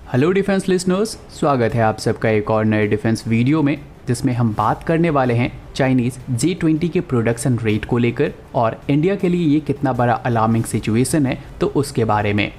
Hello defence listeners, स्वागत है आप सबका एक और नए डिफेंस वीडियो में, जिसमें हम बात करने वाले हैं चाइनीज़ J20 के प्रोडक्शन रेट को लेकर और इंडिया के लिए ये कितना बड़ा अलार्मिंग सिचुएशन है तो उसके बारे में।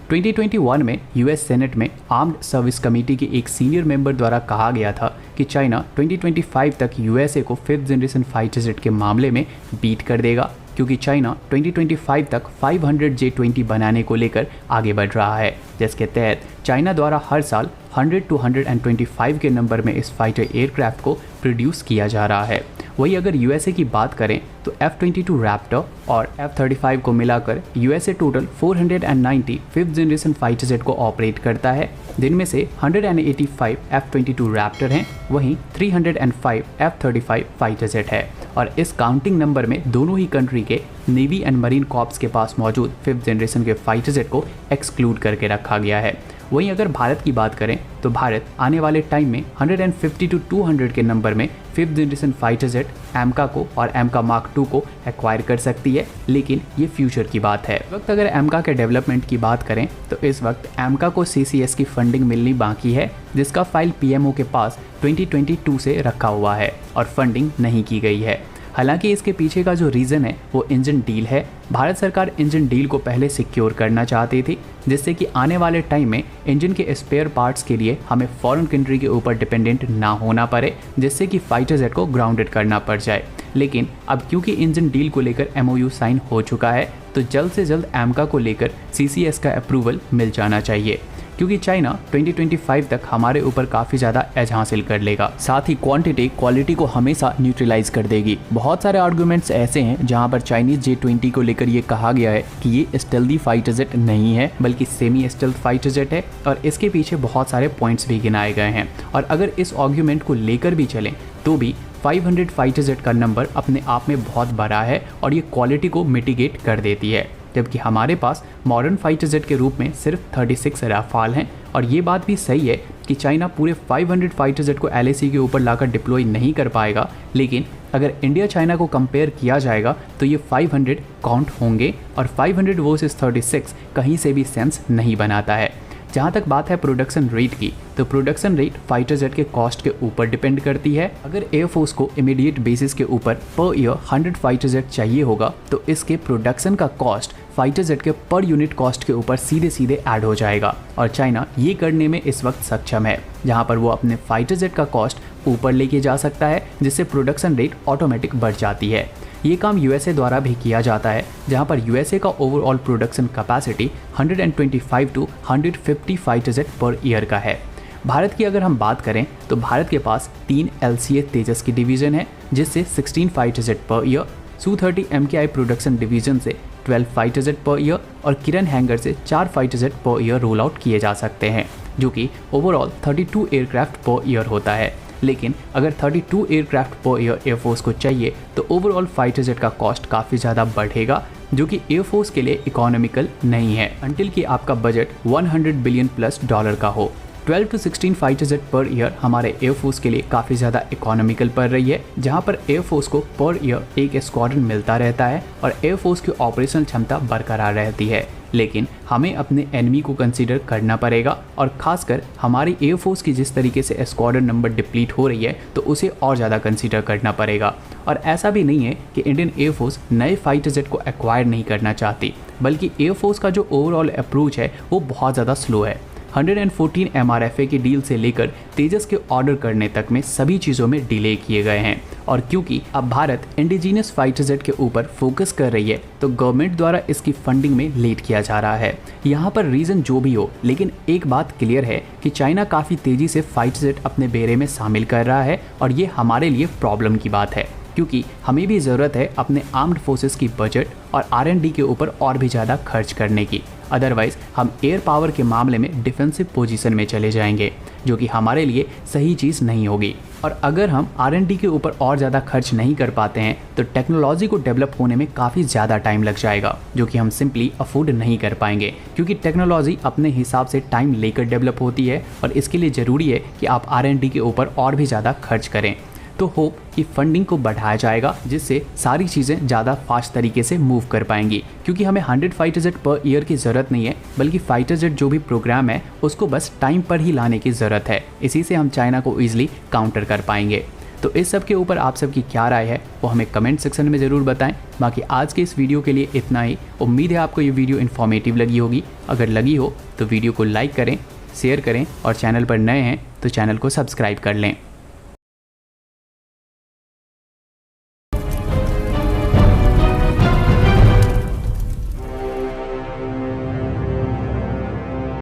2021 में यूएस सेनेट में आर्म्ड सर्विस कमेटी के एक सीनियर मेंबर द्वारा कहा गया था कि चाइना 2025 तक यूएसए को 5th जनरेशन फाइटर जेट के मामले में बीट कर देगा, क्योंकि चाइना 2025 तक 500 J20 बनाने को लेकर आगे बढ़ रहा है, जिसके तहत चाइना द्वारा हर साल 100 to 125 के नंबर में इस फाइटर एयरक्राफ्ट को प्रोड्यूस किया जा रहा है। वहीं अगर यूएसए की बात करें तो F-22 रैप्टर और F-35 को मिलाकर USA total 490 5th generation fighter jet को ऑपरेट करता है, जिनमें से 185 F-22 रैप्टर हैं, वहीं 305 F-35 फाइटर जेट है। और इस काउंटिंग नंबर में दोनों ही कंट्री के नेवी एंड मरीन कॉर्प्स के पास मौजूद 5th जनरेशन के फाइटर जेट को एक्सक्लूड करके रखा गया है। वहीं अगर भारत की बात करें तो भारत आने वाले टाइम में 150 to 200 के नंबर में 5th जनरेशन फाइटर जेट एमका को और एमका मार्क 2 को एक्वायर कर सकती है, लेकिन ये फ्यूचर की बात है। इस वक्त अगर एमका के डेवलपमेंट की बात करें तो इस वक्त एमका को CCS की फंडिंग मिलनी बाकी है, जिसका फाइल PMO के पास 2022 से रखा हुआ है और फंडिंग नहीं की गई है। हालांकि इसके पीछे का जो रीज़न है वो इंजन डील है। भारत सरकार इंजन डील को पहले सिक्योर करना चाहती थी, जिससे कि आने वाले टाइम में इंजन के स्पेयर पार्ट्स के लिए हमें फॉरेन कंट्री के ऊपर डिपेंडेंट ना होना पड़े, जिससे कि फाइटर जेट को ग्राउंडेड करना पड़ जाए। लेकिन अब क्योंकि इंजन डील को लेकर MOU साइन हो चुका है, तो जल्द से जल्द एमका को लेकर CCS का अप्रूवल मिल जाना चाहिए, क्योंकि चाइना 2025 तक हमारे ऊपर काफ़ी ज़्यादा एज हासिल कर लेगा। साथ ही क्वांटिटी क्वालिटी को हमेशा न्यूट्रलाइज कर देगी। बहुत सारे आर्गुमेंट्स ऐसे हैं जहां पर चाइनीज़ J20 को लेकर ये कहा गया है कि ये स्टेल्दी फाइटर जेट नहीं है, बल्कि सेमी स्टेल्थ फाइटर जेट है, और इसके पीछे बहुत सारे पॉइंट्स भी गिनाए गए हैं। और अगर इस आर्गुमेंट को लेकर भी चलें तो भी 500 फाइटर जेट का नंबर अपने आप में बहुत बड़ा है और ये क्वालिटी को मिटिगेट कर देती है, जबकि हमारे पास मॉडर्न फाइटर जेट के रूप में सिर्फ 36 राफाल हैं। और ये बात भी सही है कि चाइना पूरे 500 फाइटर जेट को LAC के ऊपर लाकर डिप्लॉय नहीं कर पाएगा, लेकिन अगर इंडिया चाइना को कंपेयर किया जाएगा तो ये 500 काउंट होंगे और 500 वर्सेस 36 कहीं से भी सेंस नहीं बनाता है। जहाँ तक बात है प्रोडक्शन रेट की, तो प्रोडक्शन रेट फाइटर जेट के कॉस्ट के ऊपर डिपेंड करती है। अगर एयरफोर्स को इमीडिएट बेसिस के ऊपर पर ईयर 100 फाइटर जेट चाहिए होगा तो इसके प्रोडक्शन का कॉस्ट फाइटर जेट के पर यूनिट कॉस्ट के ऊपर सीधे सीधे ऐड हो जाएगा, और चाइना ये करने में इस वक्त सक्षम है, जहाँ पर वो अपने फाइटर जेट का कॉस्ट ऊपर लेके जा सकता है, जिससे प्रोडक्शन रेट ऑटोमेटिक बढ़ जाती है। ये काम यूएसए द्वारा भी किया जाता है, जहां पर यूएसए का overall production capacity 125 to 150 fighter jet per year का है। भारत की अगर हम बात करें तो भारत के पास 3 LCA तेजस की डिवीज़न है, जिससे 16 fighter jet per year, Su-30 MKI production division से 12 फाइटर जेट पर ईयर और किरण हैंगर से 4 fighter jet per year roll out किए जा सकते हैं, जो कि ओवरऑल 32 एयरक्राफ्ट पर ईयर होता है। लेकिन अगर 32 एयरक्राफ्ट पर ईयर एयरफोर्स को चाहिए तो ओवरऑल फाइटर जेट का कॉस्ट काफ़ी ज़्यादा बढ़ेगा, जो कि एयरफोर्स के लिए इकोनॉमिकल नहीं है, अंटिल कि आपका बजट $100 बिलियन प्लस का हो। 12 to 16 fighter jet per year हमारे एयरफोर्स के लिए काफ़ी ज़्यादा इकोनॉमिकल पड़ रही है, जहां पर एयरफोर्स को पर ईयर एक स्क्वाड्रन मिलता रहता है और एयरफोर्स की ऑपरेशनल क्षमता बरकरार रहती है। लेकिन हमें अपने एनिमी को कंसीडर करना पड़ेगा, और खासकर हमारी एयरफोर्स की जिस तरीके से स्क्वाड्रन नंबर डिप्लीट हो रही है तो उसे और ज़्यादा कंसीडर करना पड़ेगा। और ऐसा भी नहीं है कि इंडियन एयरफोर्स नए फाइटर जेट को एक्वायर नहीं करना चाहती, बल्कि एयरफोर्स का जो ओवरऑल अप्रोच है वो बहुत ज़्यादा स्लो है। 114 MRFA की डील से लेकर तेजस के ऑर्डर करने तक में सभी चीज़ों में डिले किए गए हैं। और क्योंकि अब भारत इंडिजीनियस फाइटर जेट के ऊपर फोकस कर रही है तो गवर्नमेंट द्वारा इसकी फंडिंग में लेट किया जा रहा है। यहाँ पर रीज़न जो भी हो, लेकिन एक बात क्लियर है कि चाइना काफ़ी तेज़ी से फाइटर जेट अपने बेड़े में शामिल कर रहा है, और ये हमारे लिए प्रॉब्लम की बात है, क्योंकि हमें भी ज़रूरत है अपने आर्म्ड फोर्सेस की बजट और R&D के ऊपर और भी ज़्यादा खर्च करने की। अदरवाइज़ हम एयर पावर के मामले में डिफेंसिव पोजीशन में चले जाएंगे, जो कि हमारे लिए सही चीज़ नहीं होगी। और अगर हम R&D के ऊपर और ज़्यादा खर्च नहीं कर पाते हैं तो टेक्नोलॉजी को डेवलप होने में काफ़ी ज़्यादा टाइम लग जाएगा, जो कि हम सिंपली अफोर्ड नहीं कर पाएंगे, क्योंकि टेक्नोलॉजी अपने हिसाब से टाइम लेकर डेवलप होती है और इसके लिए ज़रूरी है कि आप R&D के ऊपर और भी ज़्यादा खर्च करें। तो होप कि फंडिंग को बढ़ाया जाएगा, जिससे सारी चीज़ें ज़्यादा फास्ट तरीके से मूव कर पाएंगी, क्योंकि हमें 100 फाइटर जेट पर ईयर की ज़रूरत नहीं है, बल्कि फाइटर जेट जो भी प्रोग्राम है उसको बस टाइम पर ही लाने की ज़रूरत है। इसी से हम चाइना को ईजिली काउंटर कर पाएंगे। तो इस सब के ऊपर आप सबकी क्या राय है वो हमें कमेंट सेक्शन में ज़रूर बताएं। बाकी आज के इस वीडियो के लिए इतना ही। उम्मीद है आपको ये वीडियो इन्फॉर्मेटिव लगी होगी। अगर लगी हो तो वीडियो को लाइक करें, शेयर करें और चैनल पर नए हैं तो चैनल को सब्सक्राइब कर लें।